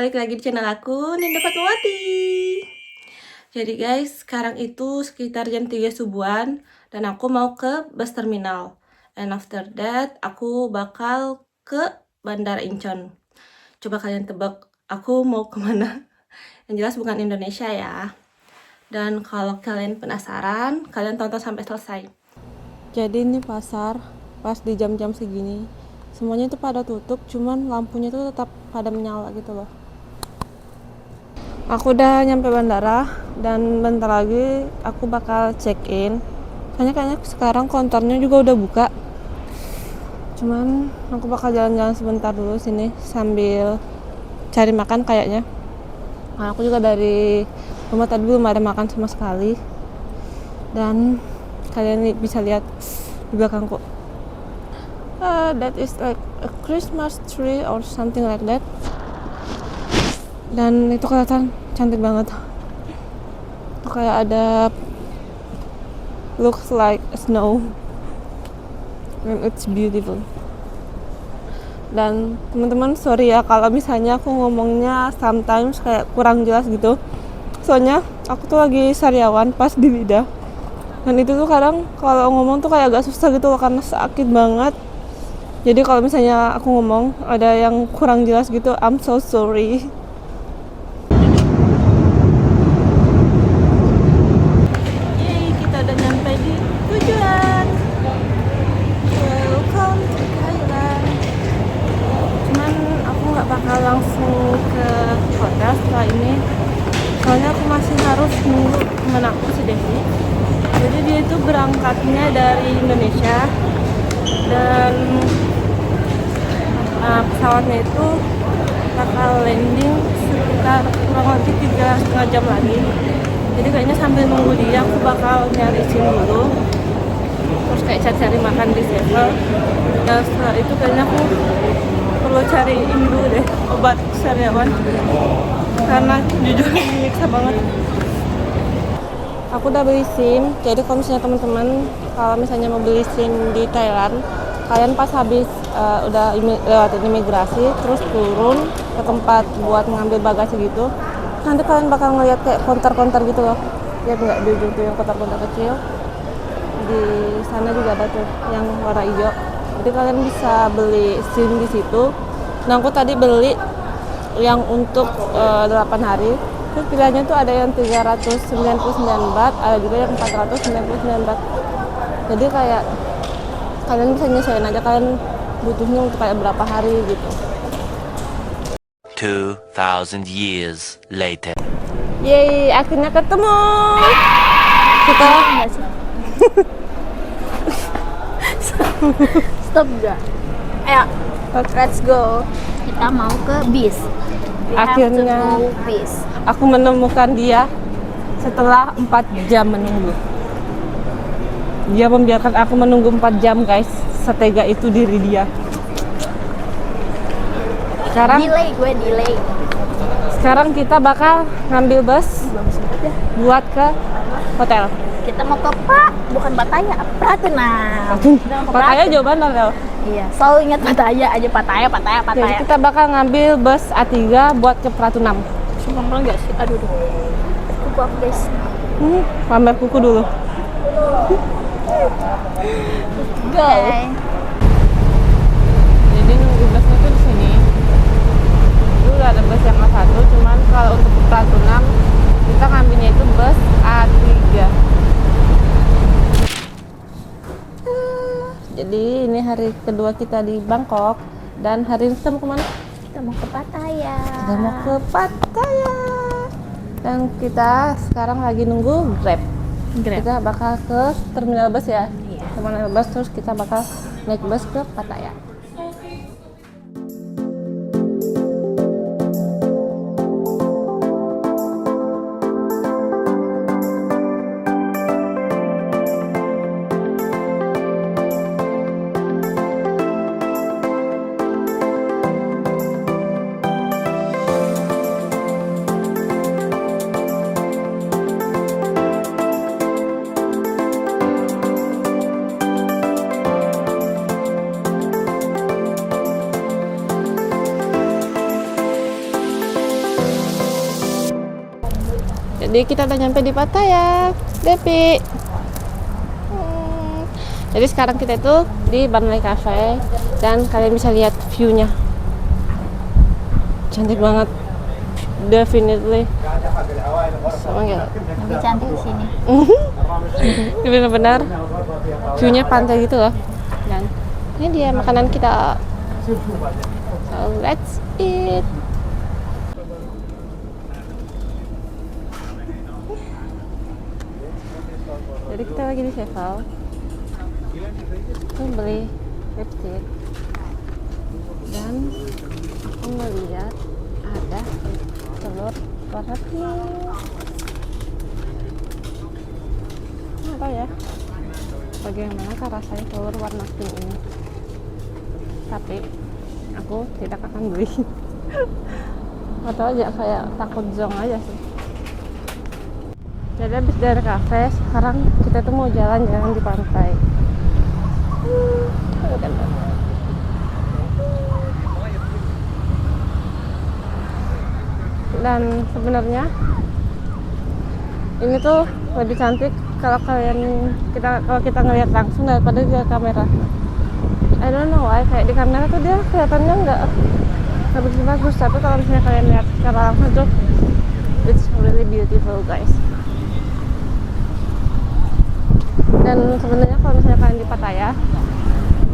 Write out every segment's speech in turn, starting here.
balik lagi di channel aku, Ninda Fatmawati. Jadi guys, sekarang itu sekitar jam 3 subuhan dan aku mau ke bus terminal. And after that, aku bakal ke Bandara Incheon. Coba kalian tebak aku mau kemana? Yang jelas bukan Indonesia ya. Dan kalau kalian penasaran, kalian tonton sampai selesai. Jadi ini pasar, pas di jam-jam segini, semuanya itu pada tutup, cuman lampunya itu tetap pada menyala gitu loh. Aku udah nyampe bandara dan bentar lagi aku bakal check in. Kayaknya sekarang kontornya juga udah buka. Cuman aku bakal jalan-jalan sebentar dulu sini sambil cari makan kayaknya. Nah, aku juga dari rumah tadi belum ada makan sama sekali. Dan kalian bisa lihat di belakangku. That is like a Christmas tree or something like that. Dan itu kelihatan cantik banget. Kayak ada looks like snow and it's beautiful. Dan teman-teman sorry ya kalau misalnya aku ngomongnya sometimes kayak kurang jelas gitu, soalnya aku tuh lagi sariawan pas di lidah, dan itu tuh kadang kalau ngomong tuh kayak agak susah gitu loh karena sakit banget. Jadi kalau misalnya aku ngomong ada yang kurang jelas gitu, I'm so sorry. Yeay, kita udah nyampe di tujuan. Welcome to Thailand. Cuman aku nggak bakal langsung ke hotel setelah ini, soalnya aku masih harus nunggu temen aku si Devi. Jadi dia itu berangkatnya dari Indonesia dan pesawatnya itu bakal landing sekitar kurang lebih 3,5 jam lagi. Jadi kayaknya sambil nunggu dia aku bakal nyari SIM dulu, terus kayak cari makan di Sevel, dan setelah itu kayaknya aku perlu cari dulu deh obat sariawan karena jujur nyiksa banget. Aku udah beli SIM, jadi kalau misalnya teman-teman kalau misalnya mau beli SIM di Thailand, kalian pas habis udah lewatin imigrasi terus turun ke tempat buat ngambil bagasi gitu, nanti kalian bakal ngeliat kayak konter-konter gitu loh. Lihat nggak di ujung tuh yang konter-konter kecil, di sana juga ada tuh yang warna hijau. Jadi kalian bisa beli SIM di situ. Nah aku tadi beli yang untuk 8 hari. Terus pilihannya tuh ada yang 399 baht, ada juga yang 499 baht. Jadi kayak kalian bisa nyesuaiin aja kalian butuhnya untuk kayak berapa hari gitu. 2000 years later. Yeay, akhirnya ketemu. Kita Enggak sih. Stop gak? Ayo, let's go. Kita mau ke bis. We Akhirnya. have to go bis. aku menemukan dia setelah 4 jam menunggu. Dia membiarkan aku menunggu 4 jam guys, setega itu diri dia. Delay. Sekarang kita bakal ngambil bus buat ke hotel. Kita mau ke bukan Pattaya, Pratuna. Pattaya jauh banget loh. Iya, selalu ingat Pattaya aja, Pattaya. Jadi kita bakal ngambil bus A3 buat ke Pratunam. Sumpah enggak sih? Aduh. Kuku aku guys. Pamer kuku dulu. Go. Jadi nunggu busnya tuh di sini. Itu udah ada bus yang A1, cuman kalau untuk ke Pratunam kita ngambilnya itu bus A3. Jadi ini hari kedua kita di Bangkok dan hari ini kita mau kemana? Kita mau ke Pattaya. Kita mau ke Pattaya. Dan kita sekarang lagi nunggu Grab. Kita bakal ke terminal bus ya. Iya. Terminal bus terus kita bakal naik bus ke Pattaya. Jadi kita udah nyampe di Pattaya, Depi. Jadi sekarang kita itu di Banlai Cafe dan kalian bisa lihat view-nya. Cantik banget. Definitely. Oh my God. Lebih cantik di sini. Ini benar-benar view-nya pantai gitu loh. Dan ini dia makanan kita. So let's eat. Jadi kita lagi di Sevel. Aku beli lipstick dan aku melihat ada telur warna pink. Nggak tahu ya bagaimana rasanya telur warna pink ini, tapi aku tidak akan beli. Atau aja kayak takut zong aja sih. Jadi habis dari kafe sekarang kita tuh mau jalan-jalan di pantai. Dan sebenarnya ini tuh lebih cantik kalau kita ngelihat langsung daripada di kamera. I don't know why, kayak di kamera tuh dia kelihatannya nggak begitu bagus, tapi kalau misalnya kalian lihat secara langsung tuh it's really beautiful guys. Dan sebenarnya kalau misalnya kalian di Pattaya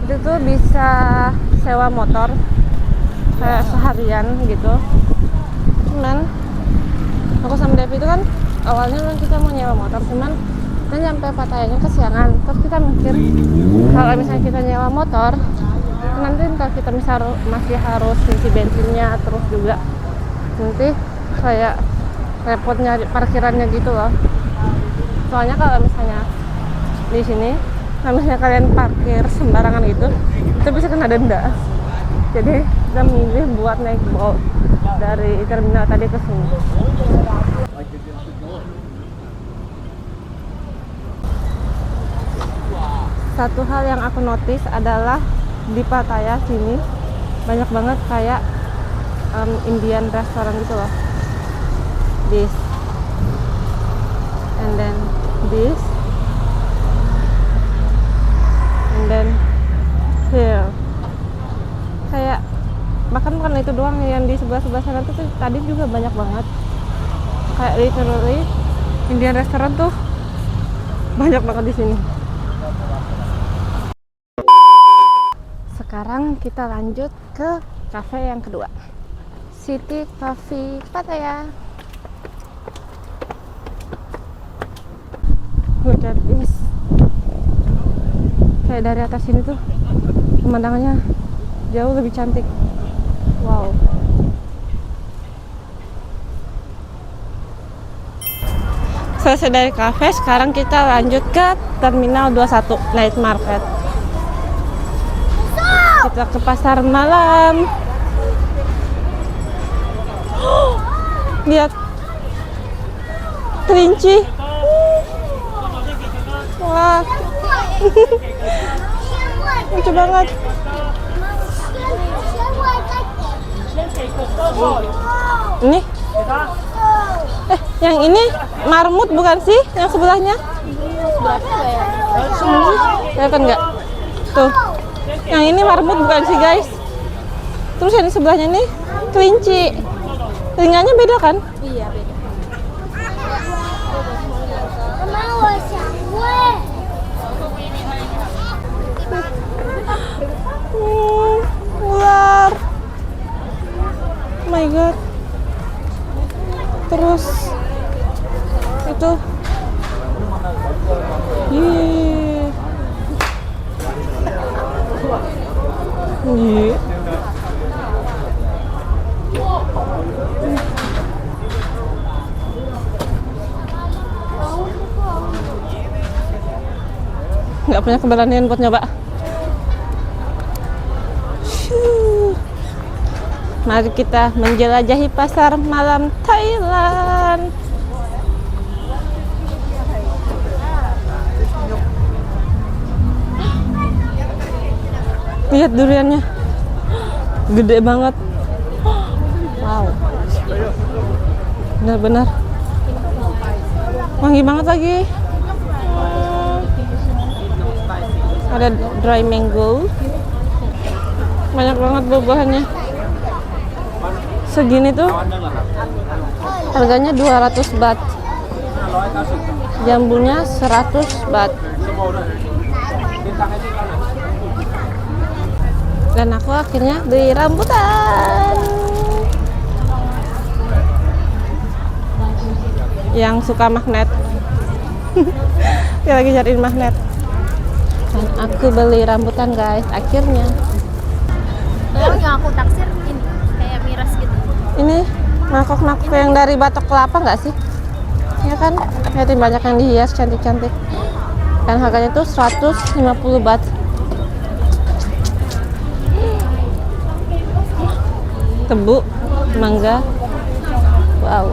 itu tuh bisa sewa motor kayak seharian gitu. Cuman aku sama Devi itu kan awalnya kan kita mau nyewa motor, cuman kita nyampe Pattayanya kesiangan. Terus kita mikir kalau misalnya kita nyewa motor nanti ntar kita masih harus ngisi bensinnya, terus juga nanti kayak repot nyari parkirannya gitu loh. Soalnya kalau misalnya di sini kalau misalnya kalian parkir sembarangan gitu, itu bisa kena denda. Jadi kita milih buat naik boat dari terminal tadi ke sini. Satu hal yang aku notice adalah di Pattaya sini banyak banget kayak Indian restoran gitu loh. This and then this and then here. Kayak bahkan bukan itu doang, yang di sebelah sana tuh tadi juga banyak banget. Kayak literally Indian restoran tuh banyak banget di sini. Sekarang kita lanjut ke cafe yang kedua, City Coffee Pattaya. Look at this. Kayak dari atas sini tuh pemandangannya jauh lebih cantik. Wow. Selesai dari cafe, sekarang kita lanjut ke Terminal 21 Night Market. Kita ke pasar malam. Lihat kelinci. Wah. Lucu banget. Ini yang ini marmut bukan sih? Yang sebelahnya? Kelihatan nggak? Tuh. Yang ini marmut bukan sih guys? Terus yang di sebelahnya nih kelinci. Telinganya beda kan? Iya, beda. Ular. Oh my god. Terus itu nggak punya keberanian buat nyoba. Mari kita menjelajahi pasar malam Thailand. Lihat duriannya, gede banget. Wow, benar-benar Wangi banget lagi. Ada dry mango. Banyak banget buah-buahannya. Segini tuh harganya 200 baht. Jambunya 100 baht. Dan aku akhirnya beli rambutan. Yang suka magnet. Dia lagi cariin magnet. Dan aku beli rambutan guys, akhirnya. Yang aku taksir ini kayak miras gitu. Ini mangkok-mangkok yang dari batok kelapa nggak sih? Ya kan? Lihatin banyak yang dihias cantik-cantik. Dan harganya tuh 150 baht. Tebu, mangga. Wow.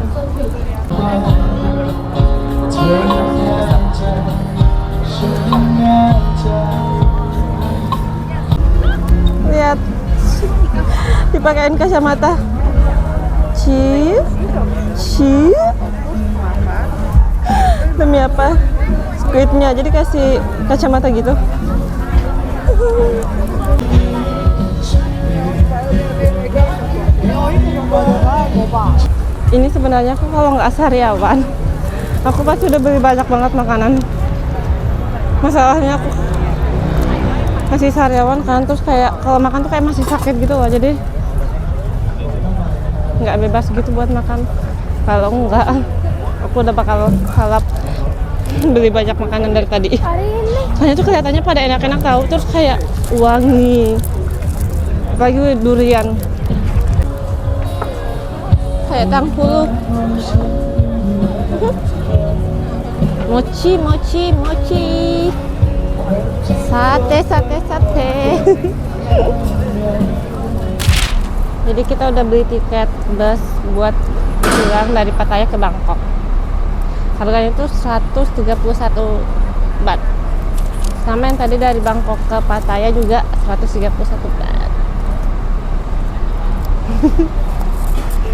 Lihat. Dipakein kacamata. Demi apa? Squidnya jadi kasih kacamata gitu. Ini sebenarnya aku kalau nggak sariawan, aku pasti udah beli banyak banget makanan. Masalahnya aku masih sariawan kan, terus kayak kalau makan tuh kayak masih sakit gitu loh, jadi nggak bebas gitu buat makan. Kalau enggak, aku udah bakal kalap beli banyak makanan dari tadi. Soalnya tuh kelihatannya pada enak-enak tahu, terus kayak wangi. Apalagi durian. Kayak tangkulu. Mochi. Sate. Jadi kita udah beli tiket bus buat pulang dari Pattaya ke Bangkok. Harganya itu 131 baht. Sama yang tadi dari Bangkok ke Pattaya juga 131 baht.